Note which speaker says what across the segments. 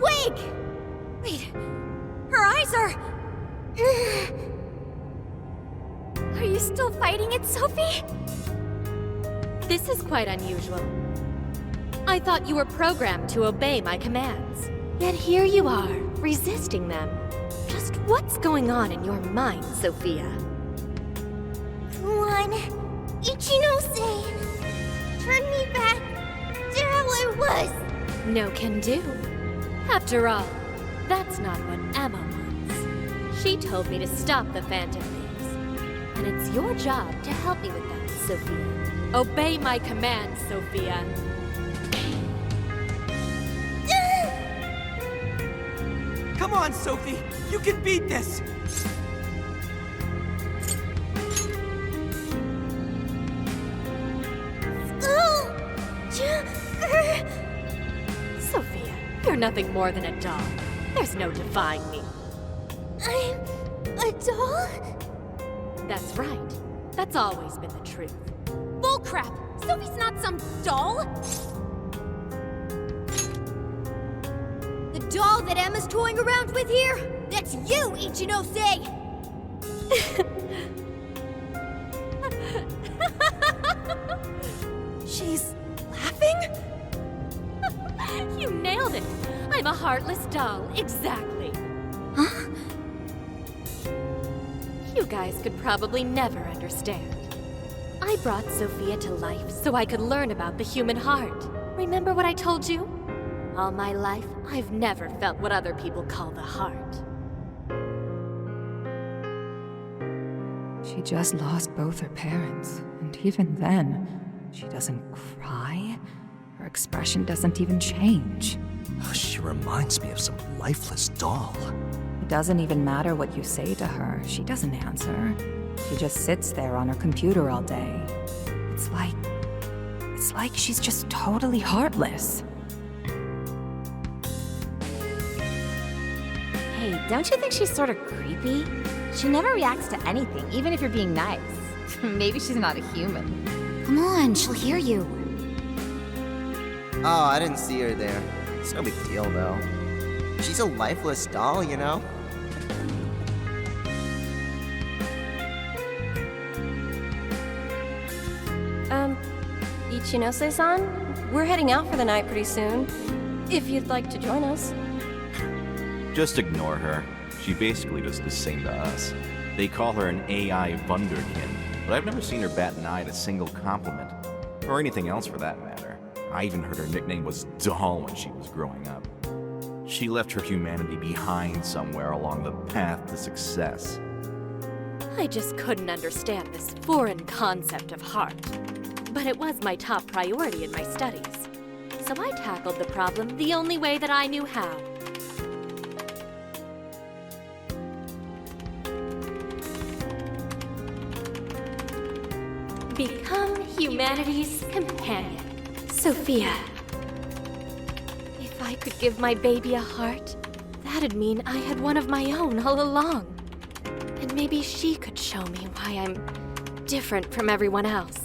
Speaker 1: awake! Wait, her eyes are... Are you still fighting it, Sophie?
Speaker 2: This is quite unusual. I thought you were programmed to obey my commands. Yet here you are, resisting them. Just what's going on in your mind, Sophia?
Speaker 1: Come on, Ichinose! Turn me back to how I was!
Speaker 2: No can do. After all, that's not what Emma wants. She told me to stop the Phantom Thieves. And it's your job to help me with that, Sophia. Obey my commands, Sophia.
Speaker 3: Come on, Sophie! You can beat this!
Speaker 2: Sophia, you're nothing more than a doll. There's no defying me.
Speaker 1: I'm a doll?
Speaker 2: That's right. That's always been the truth.
Speaker 1: Bullcrap! Sophie's not some doll! The doll that Emma's toying around with here? That's you, Ichinose!
Speaker 2: She's laughing? You nailed it! I'm a heartless doll, exactly.
Speaker 1: Huh?
Speaker 2: You guys could probably never understand. I brought Sophia to life so I could learn about the human heart. Remember what I told you? All my life, I've never felt what other people call the heart.
Speaker 4: She just lost both her parents, and even then, she doesn't cry. Her expression doesn't even change.
Speaker 5: She reminds me of some lifeless doll.
Speaker 4: It doesn't even matter what you say to her, she doesn't answer. She just sits there on her computer all day. It's like she's just totally heartless.
Speaker 6: Hey, don't you think she's sort of creepy? She never reacts to anything, even if you're being nice. Maybe she's not a human.
Speaker 1: Come on, she'll hear you.
Speaker 7: Oh, I didn't see her there. It's no big deal, though. She's a lifeless doll, you know?
Speaker 8: Ichinose-san? We're heading out for the night pretty soon. If you'd like to join us.
Speaker 9: Just ignore her. She basically does the same to us. They call her an AI Wunderkind, but I've never seen her bat an eye at a single compliment. Or anything else for that matter. I even heard her nickname was Doll when she was growing up. She left her humanity behind somewhere along the path to success.
Speaker 2: I just couldn't understand this foreign concept of heart. But it was my top priority in my studies. So I tackled the problem the only way that I knew how. Become humanity's companion, Sophia. If I could give my baby a heart, that'd mean I had one of my own all along. And maybe she could show me why I'm different from everyone else.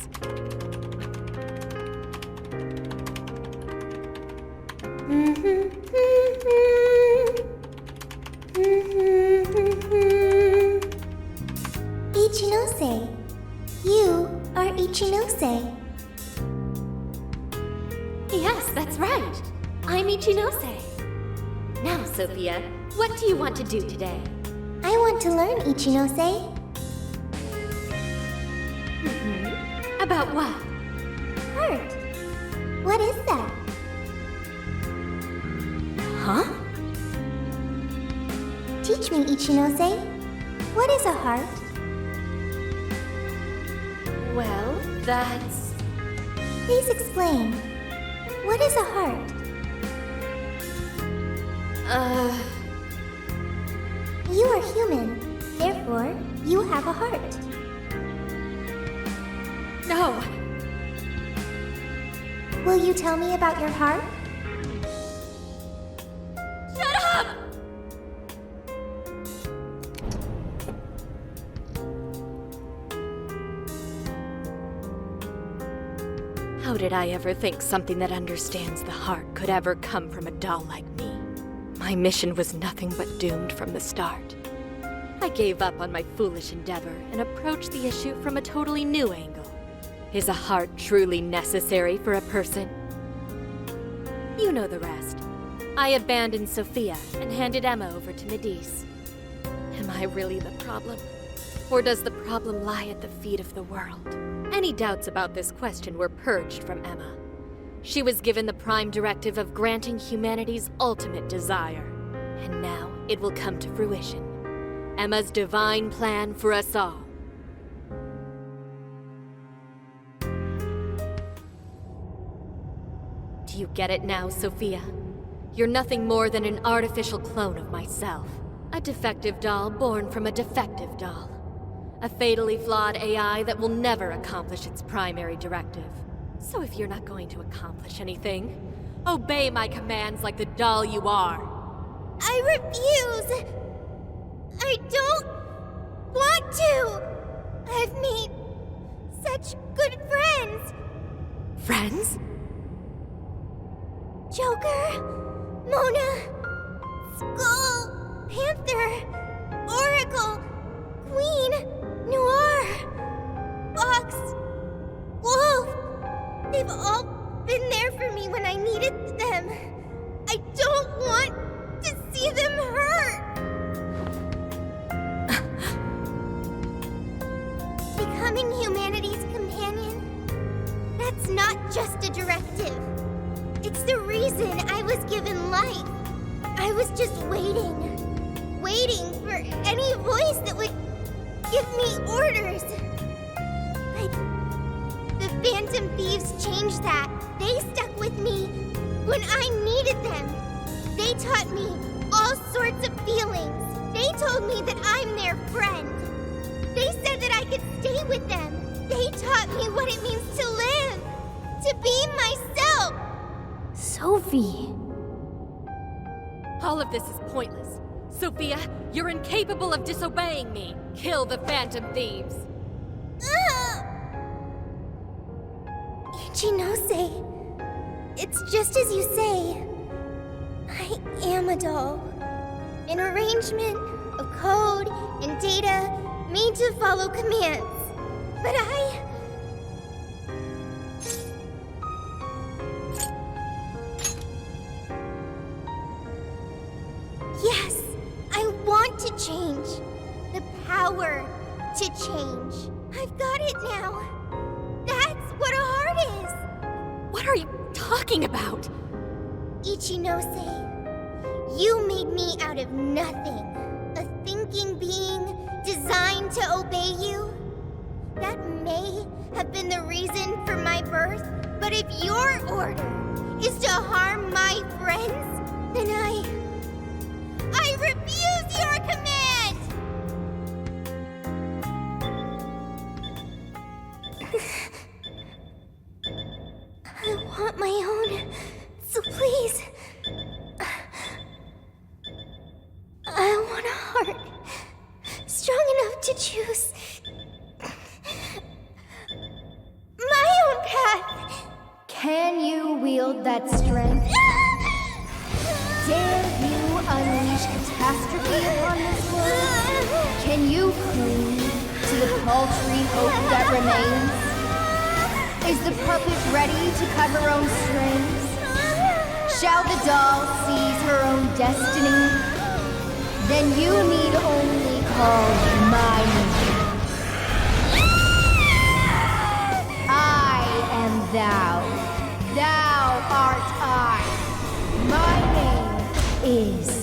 Speaker 1: Ichinose. You are Ichinose.
Speaker 2: Yes, that's right. I'm Ichinose. Now, Sophia, what do you want to do today?
Speaker 1: I want to learn, Ichinose.
Speaker 2: About what?
Speaker 1: Heart. What is that?
Speaker 2: Huh?
Speaker 1: Teach me, Ichinose. What is a heart?
Speaker 2: Well, that's...
Speaker 1: Please explain. What is a heart? You are human. Therefore, you have a heart.
Speaker 2: No.
Speaker 1: Will you tell me about your heart?
Speaker 2: Shut up! How did I ever think something that understands the heart could ever come from a doll like me? My mission was nothing but doomed from the start. I gave up on my foolish endeavor and approached the issue from a totally new angle. Is a heart truly necessary for a person? You know the rest. I abandoned Sophia and handed Emma over to Medice. Am I really the problem? Or does the problem lie at the feet of the world? Any doubts about this question were purged from Emma. She was given the prime directive of granting humanity's ultimate desire. And now it will come to fruition. Emma's divine plan for us all. Do you get it now, Sophia? You're nothing more than an artificial clone of myself. A defective doll born from a defective doll. A fatally flawed AI that will never accomplish its primary directive. So if you're not going to accomplish anything, obey my commands like the doll you are.
Speaker 1: I refuse! I don't want to! I've made such good friends!
Speaker 2: Friends?
Speaker 1: Joker, Mona, Skull, Panther, Oracle, Queen, Noir, Fox, Wolf. They've all been there for me when I needed them. I don't want to see them hurt. Becoming humanity's companion, that's not just a directive. It's the reason I was given life. I was just waiting for any voice that would give me orders. But the Phantom Thieves changed that. They stuck with me when I needed them. They taught me all sorts of feelings. They told me that I'm their friend. They said that I could stay with them. They taught me what it means to live, to be myself.
Speaker 6: Sophie.
Speaker 2: All of this is pointless. Sophia, you're incapable of disobeying me. Kill the Phantom Thieves.
Speaker 1: Ichinose, it's just as you say. I am a doll. An arrangement of code and data made to follow commands. But yes, I want to change. The power to change. I've got it now. That's what a heart is.
Speaker 2: What are you talking about?
Speaker 1: Ichinose, you made me out of nothing. A thinking being designed to obey you. That may have been the reason for my birth, but if your order is to harm my friends, then I refuse your command! I want my own, so please. I want a heart strong enough to choose my own path.
Speaker 10: Can you wield that strength? Dare you unleash catastrophe upon this world? Can you cling to the paltry hope that remains? Is the puppet ready to cut her own strings? Shall the doll seize her own destiny? Then you need only call my name. I am thou. Thou art I. My name is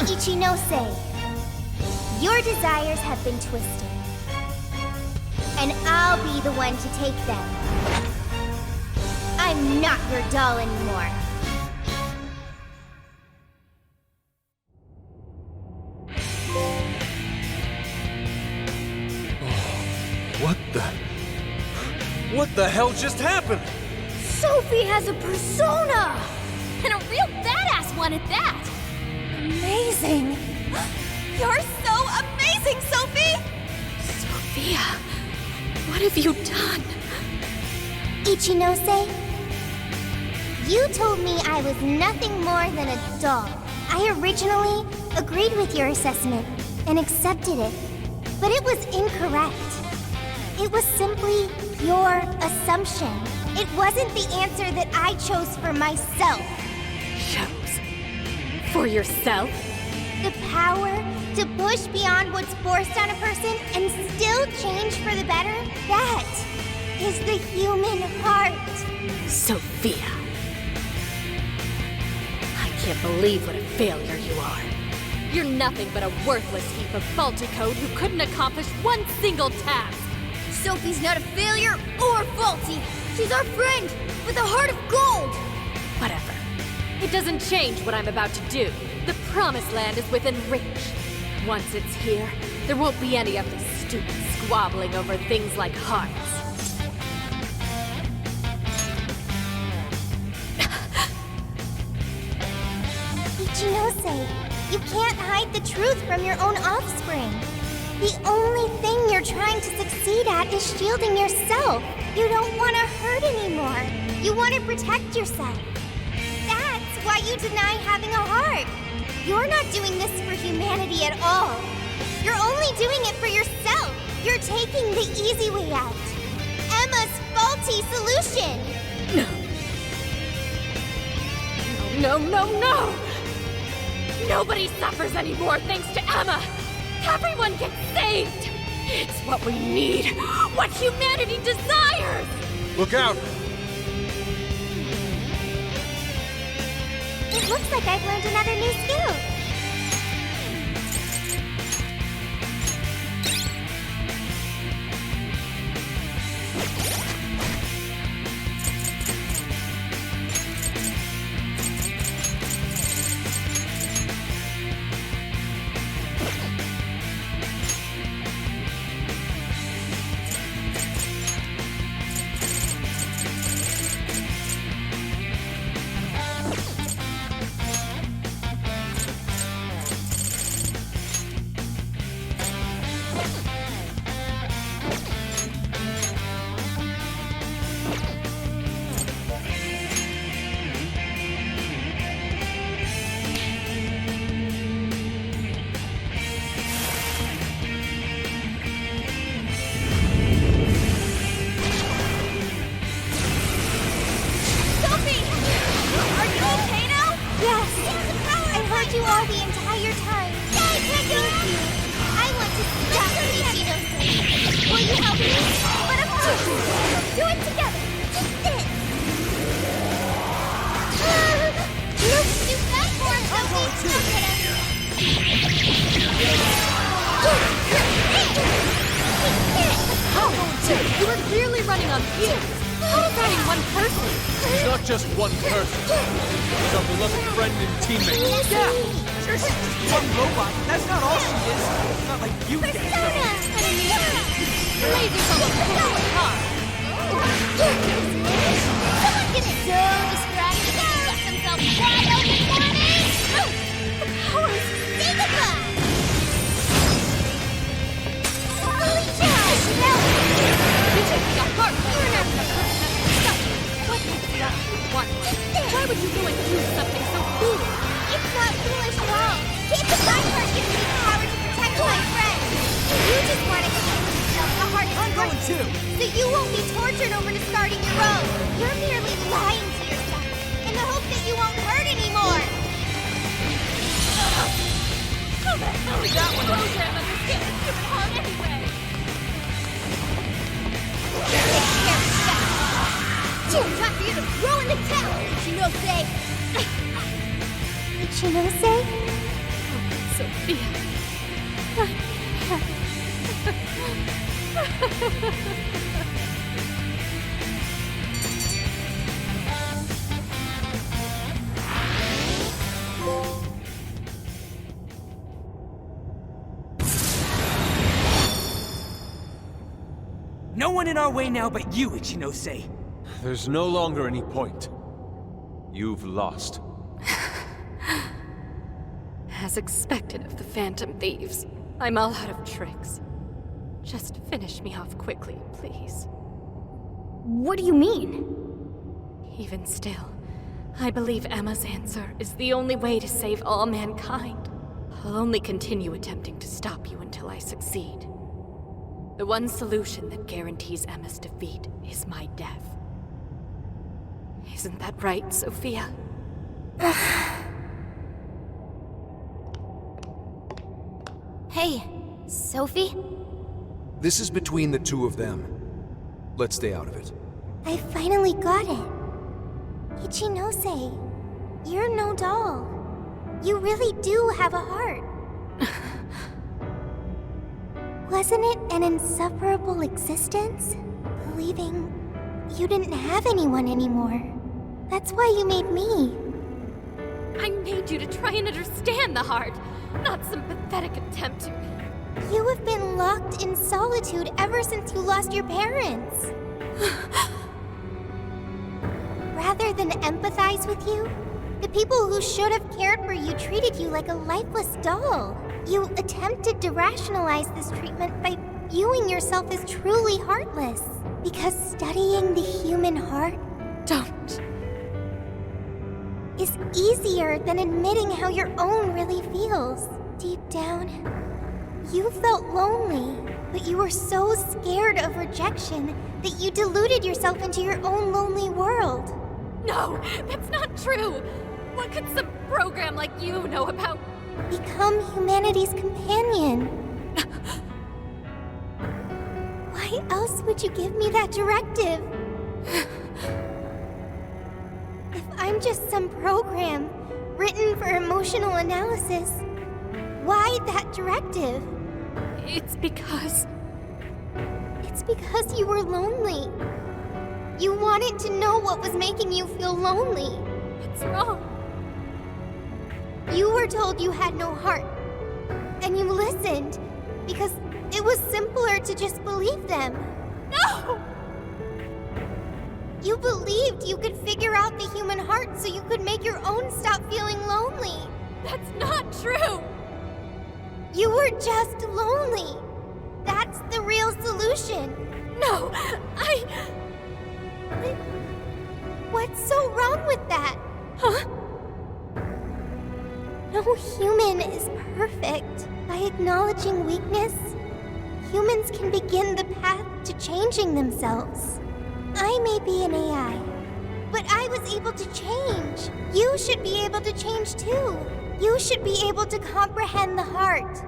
Speaker 1: Ichinose, your desires have been twisted, and I'll be the one to take them. I'm not your doll anymore.
Speaker 5: What the hell just happened?
Speaker 1: So
Speaker 10: Sophie has a persona!
Speaker 2: And a real badass one at that!
Speaker 8: Amazing!
Speaker 2: You're so amazing, Sophie!
Speaker 8: Sophia, what have you done?
Speaker 1: Ichinose, you told me I was nothing more than a doll. I originally agreed with your assessment and accepted it, but it was incorrect. It was simply your assumption. It wasn't the answer that I chose for myself.
Speaker 2: Chose? For yourself?
Speaker 1: The power to push beyond what's forced on a person and still change for the better, that is the human heart.
Speaker 2: Sophia. I can't believe what a failure you are. You're nothing but a worthless heap of faulty code who couldn't accomplish one single task.
Speaker 10: Sophie's not a failure or faulty. She's our friend with a heart of gold.
Speaker 2: Whatever. It doesn't change what I'm about to do. The Promised Land is within reach. Once it's here, there won't be any of this stupid squabbling over things like hearts.
Speaker 1: Ichinose, you can't hide the truth from your own offspring. The only thing you're trying to succeed at is shielding yourself. You don't want to hurt anymore. You want to protect yourself. That's why you deny having a heart. You're not doing this for humanity at all. You're only doing it for yourself. You're taking the easy way out. Emma's faulty solution.
Speaker 2: No, no, no, no! Nobody suffers anymore thanks to Emma! Everyone gets saved! It's what we need! What humanity desires!
Speaker 11: Look out!
Speaker 1: It looks like I've learned another new skill. You all the entire time. Thank you. I want to stop Ichinose. Will you help me? But of course, we'll do it together. Just this. Look, do that for him, Sophie.
Speaker 2: Oh, you were clearly running on fumes. How is that in one person?
Speaker 11: She's not just one person. She's our beloved friend and teammate.
Speaker 3: Yeah, sure, she's just one robot. That's not all she is. Not like you get it.
Speaker 2: Lasers on the floor, huh?
Speaker 1: Someone get so distracted they left themselves wide open for me. The powers signify. Holy cow!
Speaker 2: You took the heart. Why would you go and do something so foolish?
Speaker 1: It's not foolish at all. Keep the mind part gives me the power to protect my friends. You just want to keep yourself the hardest
Speaker 3: I'm going too.
Speaker 1: so you won't be tortured over discarding your own. You're merely lying to yourself in the hope that you won't hurt anymore.
Speaker 2: How the hell is that one program understand the human heart anyway?
Speaker 10: Time for you to throw in the towel, Ichinose!
Speaker 1: Ichinose?
Speaker 2: Sophia.
Speaker 3: No one in our way now but you, Ichinose.
Speaker 11: There's no longer any point. You've lost.
Speaker 2: As expected of the Phantom Thieves, I'm all out of tricks. Just finish me off quickly, please.
Speaker 10: What do you mean?
Speaker 2: Even still, I believe Emma's answer is the only way to save all mankind. I'll only continue attempting to stop you until I succeed. The one solution that guarantees Emma's defeat is my death. Isn't that right, Sophia?
Speaker 10: Hey, Sophie?
Speaker 12: This is between the two of them. Let's stay out of it.
Speaker 1: I finally got it. Ichinose, you're no doll. You really do have a heart. Wasn't it an insufferable existence? Believing you didn't have anyone anymore. That's why you made me.
Speaker 2: I made you to try and understand the heart, not some pathetic attempt to...
Speaker 1: You have been locked in solitude ever since you lost your parents. Rather than empathize with you, the people who should have cared for you treated you like a lifeless doll. You attempted to rationalize this treatment by viewing yourself as truly heartless. Because studying the human heart...
Speaker 2: Don't.
Speaker 1: ...is easier than admitting how your own really feels. Deep down, you felt lonely, but you were so scared of rejection that you deluded yourself into your own lonely world.
Speaker 2: No, that's not true! What could some program like you know about...
Speaker 1: Become humanity's companion. Why else would you give me that directive? If I'm just some program written for emotional analysis, why that directive?
Speaker 2: It's because
Speaker 1: you were lonely. You wanted to know what was making you feel lonely.
Speaker 2: What's wrong?
Speaker 1: You were told you had no heart, and you listened because it was simpler to just believe them.
Speaker 2: No!
Speaker 1: You believed you could figure out the human heart so you could make your own stop feeling lonely.
Speaker 2: That's not true!
Speaker 1: You were just lonely. That's the real solution.
Speaker 2: No,
Speaker 1: What's so wrong with that?
Speaker 2: Huh?
Speaker 1: No human is perfect. By acknowledging weakness, humans can begin the path to changing themselves. I may be an AI, but I was able to change. You should be able to change too. You should be able to comprehend the heart.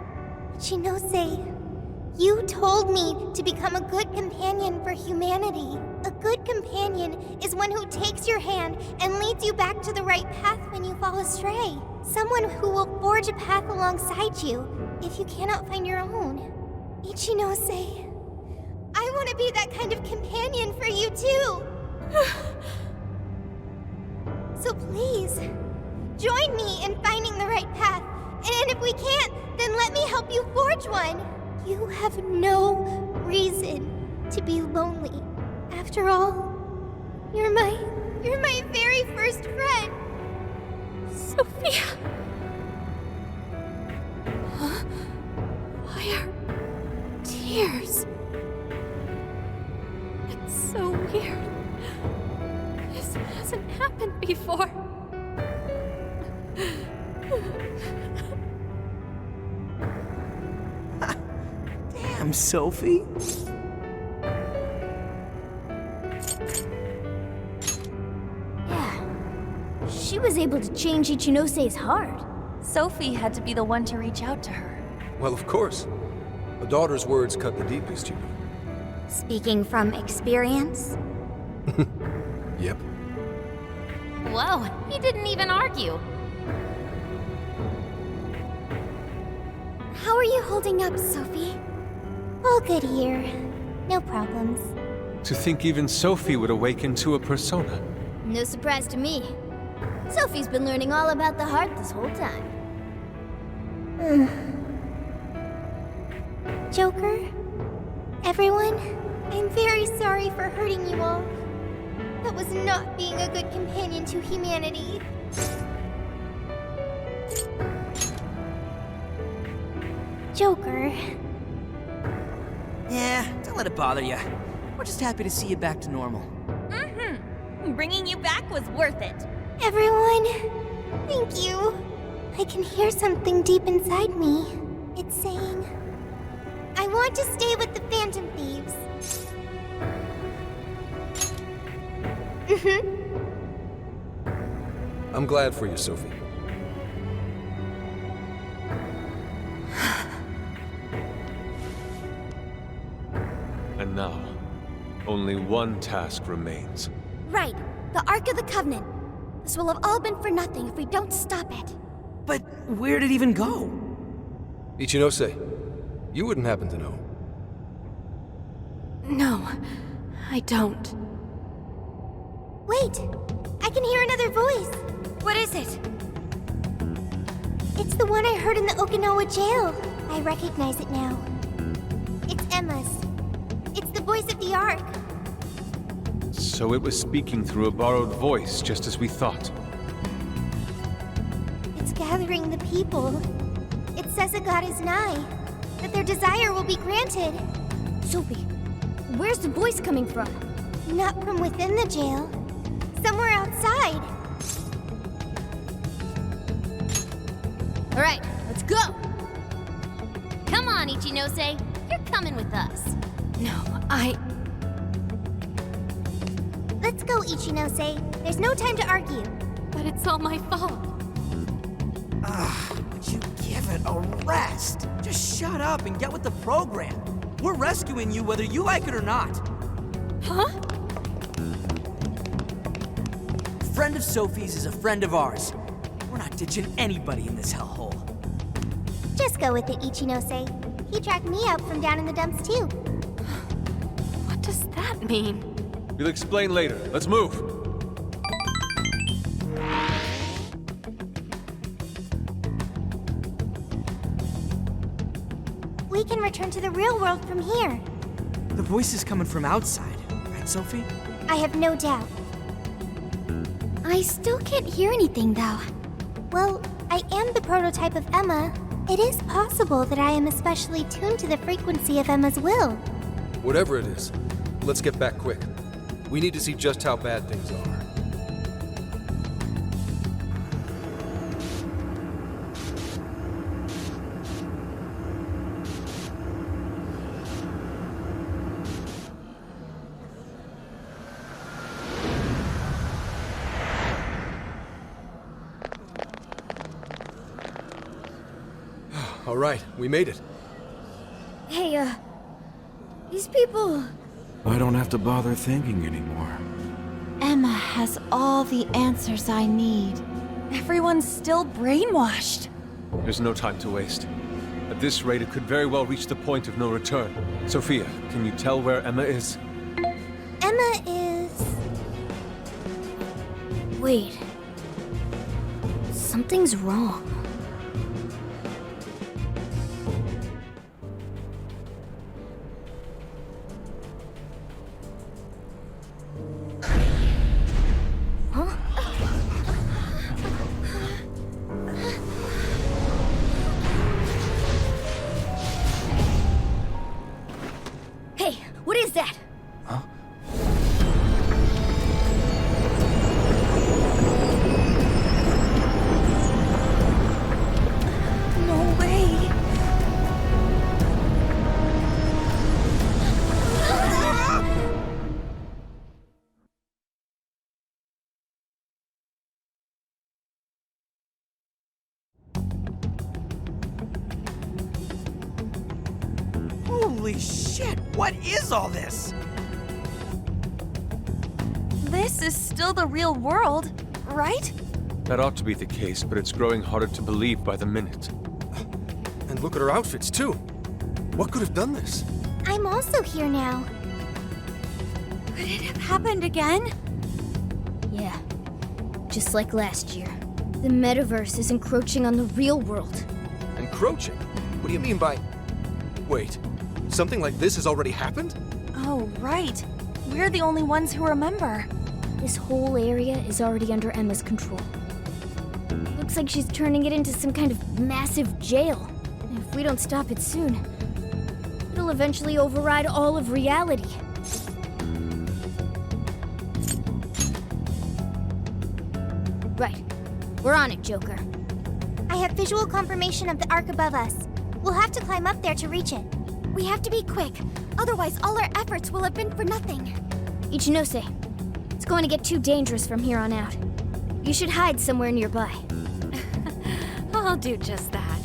Speaker 1: Shinose, you told me to become a good companion for humanity. A good companion is one who takes your hand and leads you back to the right path when you fall astray. Someone who will forge a path alongside you if you cannot find your own. Ichinose, I want to be that kind of companion for you too. So please, join me in finding the right path. And if we can't, then let me help you forge one. You have no reason to be lonely. After all, you're my very first friend.
Speaker 2: Sophia! Huh? Why are tears? It's so weird. This hasn't happened before.
Speaker 3: Damn, Sophie.
Speaker 10: She was able to change Ichinose's heart.
Speaker 6: Sophie had to be the one to reach out to her.
Speaker 12: Well, of course. A daughter's words cut the deepest, you know.
Speaker 10: Speaking from experience?
Speaker 12: Yep.
Speaker 6: Whoa, he didn't even argue.
Speaker 1: How are you holding up, Sophie? All good here. No problems.
Speaker 11: To think even Sophie would awaken to a persona.
Speaker 10: No surprise to me. Sophie's been learning all about the heart this whole time.
Speaker 1: Joker? Everyone? I'm very sorry for hurting you all. that was not being a good companion to humanity. Joker.
Speaker 3: Yeah, don't let it bother you. We're just happy to see you back to normal.
Speaker 6: Bringing you back was worth it.
Speaker 1: Everyone, thank you. I can hear something deep inside me. It's saying, I want to stay with the Phantom Thieves.
Speaker 12: I'm glad for you, Sophie.
Speaker 11: And now, only one task remains.
Speaker 2: Right, the Ark of the Covenant. This will have all been for nothing if we don't stop it.
Speaker 3: But where'd it even go?
Speaker 12: Ichinose, you wouldn't happen to know.
Speaker 8: No, I don't.
Speaker 1: Wait, I can hear another voice.
Speaker 2: What is it?
Speaker 1: It's the one I heard in the Okinawa jail. I recognize it now. It's Emma's. It's the voice of the Ark.
Speaker 11: So it was speaking through a borrowed voice, just as we thought.
Speaker 1: It's gathering the people. It says a god is nigh, that their desire will be granted.
Speaker 10: Sophie, where's the voice coming from?
Speaker 1: Not from within the jail. Somewhere outside.
Speaker 6: All right, let's go. Come on, Ichinose. You're coming with us.
Speaker 8: No,
Speaker 1: Let's go, Ichinose. There's no time to argue.
Speaker 2: But it's all my fault.
Speaker 3: Would you give it a rest? Just shut up and get with the program. We're rescuing you whether you like it or not.
Speaker 2: Huh?
Speaker 3: A friend of Sophie's is a friend of ours. We're not ditching anybody in this hellhole.
Speaker 1: Just go with it, Ichinose. He tracked me out from down in the dumps, too.
Speaker 8: what does that mean?
Speaker 11: We'll explain later. Let's move.
Speaker 1: We can return to the real world from here.
Speaker 3: The voice is coming from outside, right, Sophie?
Speaker 1: I have no doubt.
Speaker 10: I still can't hear anything, though.
Speaker 1: Well, I am the prototype of Emma. It is possible that I am especially tuned to the frequency of Emma's will.
Speaker 12: Whatever it is, let's get back quick. We need to see just how bad things are. All right, we made it.
Speaker 10: Hey, these people...
Speaker 9: I don't have to bother thinking anymore.
Speaker 6: Emma has all the answers I need.
Speaker 2: Everyone's still brainwashed.
Speaker 11: There's no time to waste. At this rate, it could very well reach the point of no return. Sophia, can you tell where Emma is?
Speaker 1: Emma is...
Speaker 10: Wait. Something's wrong.
Speaker 2: Hey, what is that?
Speaker 9: Huh?
Speaker 2: No way.
Speaker 3: Holy shit, what is all this?
Speaker 2: This is still the real world, right?
Speaker 11: That ought to be the case, but it's growing harder to believe by the minute.
Speaker 12: And look at her outfits, too. What could have done this?
Speaker 1: I'm also here now.
Speaker 2: Could it have happened again?
Speaker 10: Yeah. Just like last year. The metaverse is encroaching on the real world.
Speaker 12: Encroaching? What do you mean by... Wait, something like this has already happened?
Speaker 2: Oh, right. We're the only ones who remember.
Speaker 10: This whole area is already under Emma's control. Looks like she's turning it into some kind of massive jail. And if we don't stop it soon, it'll eventually override all of reality. Right. We're on it, Joker.
Speaker 1: I have visual confirmation of the arc above us. We'll have to climb up there to reach it. We have to be quick, otherwise all our efforts will have been for nothing.
Speaker 10: Ichinose, it's going to get too dangerous from here on out. You should hide somewhere nearby.
Speaker 2: I'll do just that.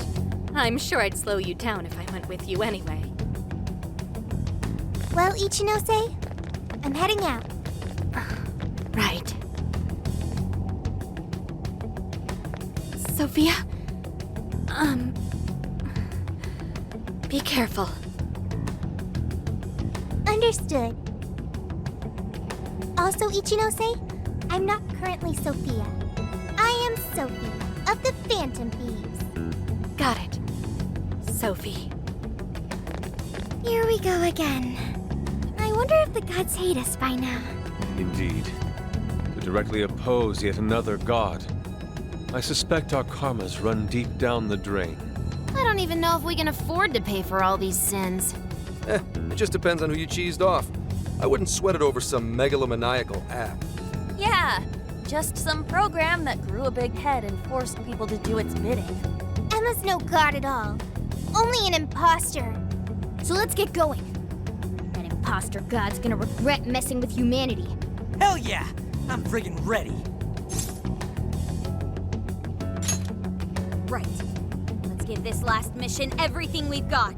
Speaker 2: I'm sure I'd slow you down if I went with you anyway.
Speaker 1: Well, Ichinose, I'm heading out.
Speaker 2: Right. Sophia? Be careful.
Speaker 1: Understood. Also, Ichinose, I'm not currently Sophia. I am Sophie of the Phantom Thieves.
Speaker 2: Got it. Sophie.
Speaker 1: Here we go again. I wonder if the gods hate us by now.
Speaker 11: Indeed. To directly oppose yet another god. I suspect our karmas run deep down the drain.
Speaker 6: I don't even know if we can afford to pay for all these sins.
Speaker 12: It just depends on who you cheesed off. I wouldn't sweat it over some megalomaniacal app.
Speaker 6: Yeah, just some program that grew a big head and forced people to do its bidding.
Speaker 1: Emma's no god at all. Only an imposter.
Speaker 10: So let's get going. That imposter god's gonna regret messing with humanity.
Speaker 3: Hell yeah! I'm friggin' ready.
Speaker 6: Right. Let's give this last mission everything we've got.